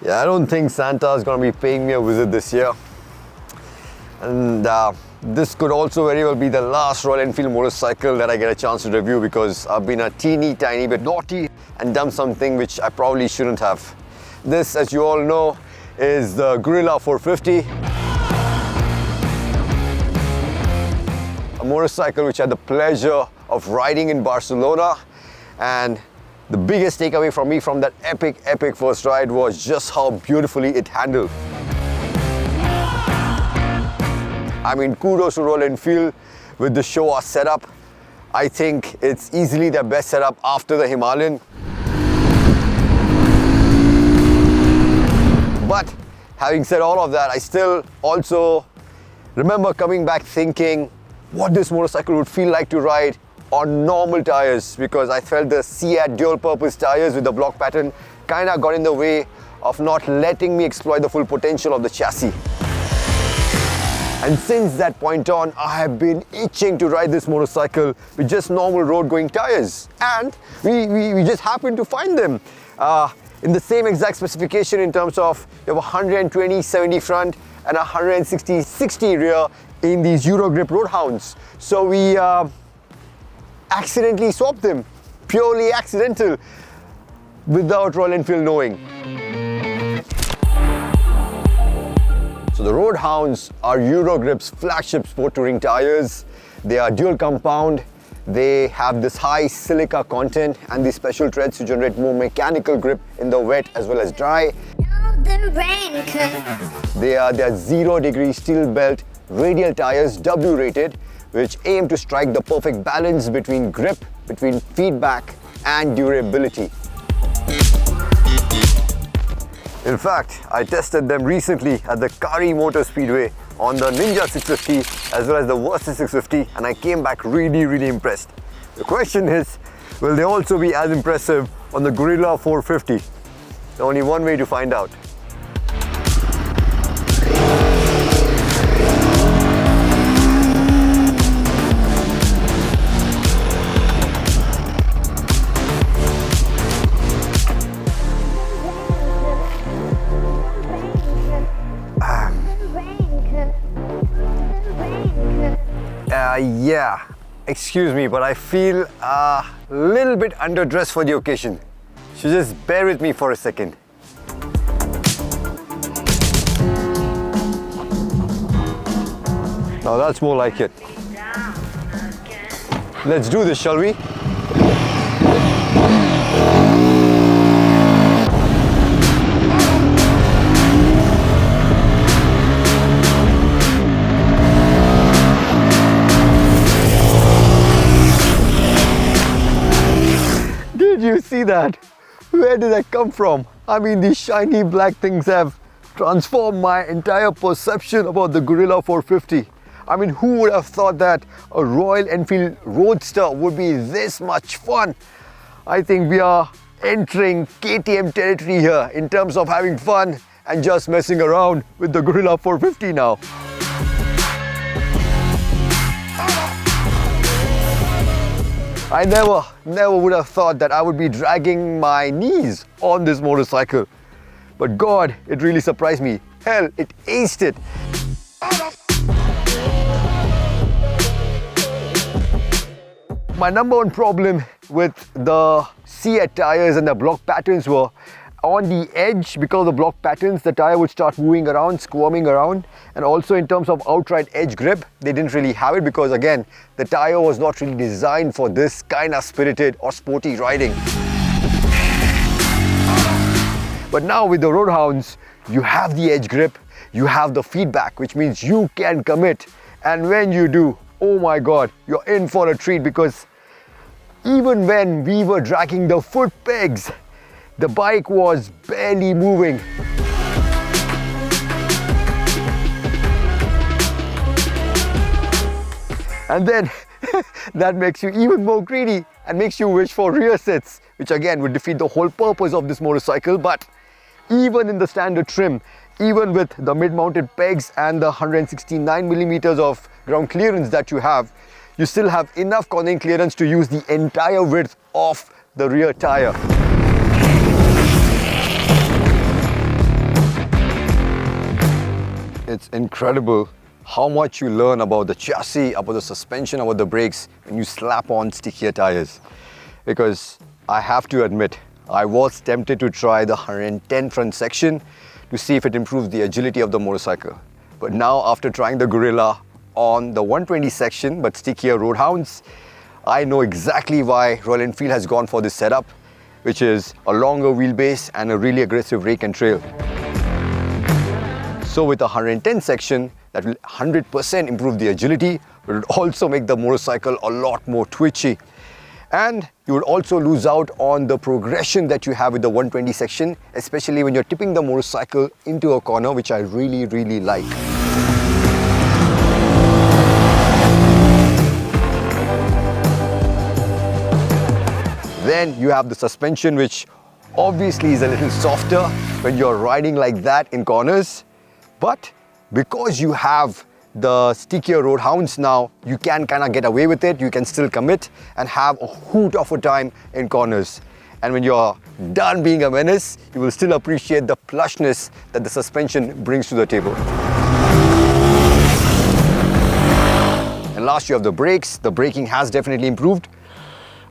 Yeah, I don't think Santa's gonna be paying me a visit this year. And this could also very well be the last Royal Enfield motorcycle that I get a chance to review, because I've been a teeny tiny bit naughty and done something which I probably shouldn't have. This, as you all know, is the Guerrilla 450. A motorcycle which I had the pleasure of riding in Barcelona, and the biggest takeaway from me from that epic first ride was just how beautifully it handled. I mean, kudos to Royal Enfield with the show setup. I think it's easily the best setup after the Himalayan. But having said all of that, I still also remember coming back thinking what this motorcycle would feel like to ride on normal tires, because I felt the Ceat dual purpose tires with the block pattern kind of got in the way of not letting me exploit the full potential of the chassis. And since that point on, I have been itching to ride this motorcycle with just normal road going tires, and we just happened to find them in the same exact specification in terms of you have 120/70 front and 160/60 rear in these Eurogrip Roadhounds. So we accidentally swapped them, purely accidental, without Royal Enfield knowing. So the Roadhounds are Eurogrip's flagship sport touring tires. They are dual compound. They have this high silica content and these special treads to generate more mechanical grip in the wet as well as dry. They are 0-degree steel belt radial tires, W rated, which aim to strike the perfect balance between grip, between feedback and durability. In fact, I tested them recently at the Kari Motor Speedway on the Ninja 650 as well as the Versus 650, and I came back really impressed. The question is, will they also be as impressive on the Guerrilla 450? There's only one way to find out. Yeah, excuse me, but I feel a little bit underdressed for the occasion. So just bear with me for a second. Now that's more like it. Let's do this, shall we? Did you see that? Where did that come from? I mean, these shiny black things have transformed my entire perception about the Guerrilla 450. I mean, who would have thought that a Royal Enfield Roadster would be this much fun? I think we are entering KTM territory here in terms of having fun and just messing around with the Guerrilla 450 now. I never would have thought that I would be dragging my knees on this motorcycle. But God, it really surprised me. Hell, it aced it. My number one problem with the Ceat tires and the block patterns were on the edge. Because of the block patterns, the tire would start moving around, squirming around, and also in terms of outright edge grip, they didn't really have it because again, the tire was not really designed for this kind of spirited or sporty riding. But now with the Roadhounds, you have the edge grip, you have the feedback, which means you can commit, and when you do, oh my God, you're in for a treat, because even when we were dragging the foot pegs, the bike was barely moving. And then that makes you even more greedy and makes you wish for rear sets, which again would defeat the whole purpose of this motorcycle. But even in the standard trim, even with the mid-mounted pegs and the 169mm of ground clearance that you have, you still have enough cornering clearance to use the entire width of the rear tire. it's incredible how much you learn about the chassis, about the suspension, about the brakes when you slap on stickier tires. Because I have to admit, I was tempted to try the 110 front section to see if it improves the agility of the motorcycle. But now, after trying the Guerrilla on the 120 section but stickier Roadhounds, I know exactly why Royal Enfield has gone for this setup, which is a longer wheelbase and a really aggressive rake and trail. So with a 110 section, that will 100% improve the agility, but it would also make the motorcycle a lot more twitchy. And you would also lose out on the progression that you have with the 120 section, especially when you're tipping the motorcycle into a corner, which I really like. Then you have the suspension, which obviously is a little softer when you're riding like that in corners. But because you have the stickier Roadhounds now, you can kind of get away with it. You can still commit and have a hoot of a time in corners. And when you're done being a menace, you will still appreciate the plushness that the suspension brings to the table. And last, you have the brakes. The braking has definitely improved.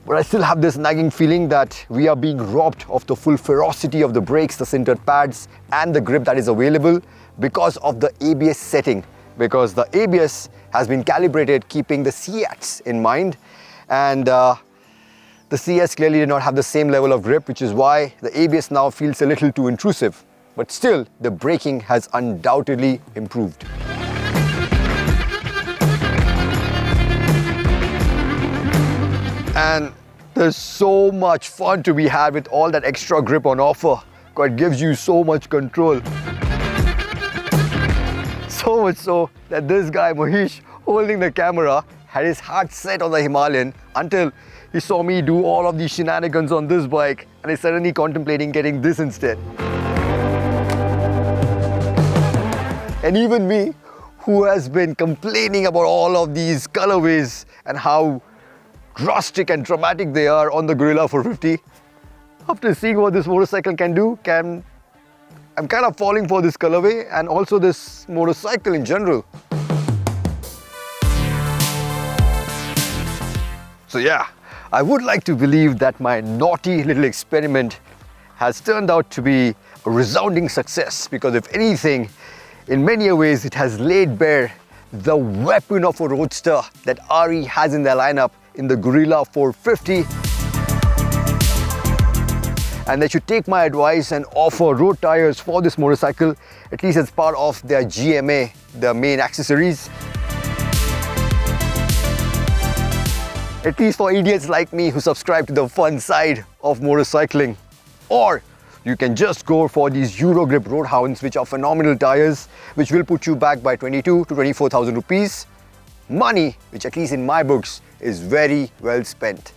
But I still have this nagging feeling that we are being robbed of the full ferocity of the brakes, the sintered pads and the grip that is available because of the ABS setting. Because the ABS has been calibrated keeping the Ceats in mind, and the CS clearly did not have the same level of grip, which is why the ABS now feels a little too intrusive. But still, the braking has undoubtedly improved. And there's so much fun to be had with all that extra grip on offer. It gives you so much control. So much so that this guy Mahish, holding the camera, had his heart set on the Himalayan until he saw me do all of these shenanigans on this bike, and he's suddenly contemplating getting this instead. And even me, who has been complaining about all of these colorways and how drastic and dramatic they are on the Guerrilla 450, after seeing what this motorcycle can do, I'm kind of falling for this colorway and also this motorcycle in general. So yeah, I would like to believe that my naughty little experiment has turned out to be a resounding success, because if anything, in many ways it has laid bare the weapon of a roadster that RE has in their lineup in the Guerrilla 450. And they should take my advice and offer road tires for this motorcycle, at least as part of their GMA, the main accessories. At least for idiots like me who subscribe to the fun side of motorcycling. Or you can just go for these Eurogrip Roadhounds, which are phenomenal tires, which will put you back by 22 to 24,000 rupees. Money, which at least in my books is very well spent.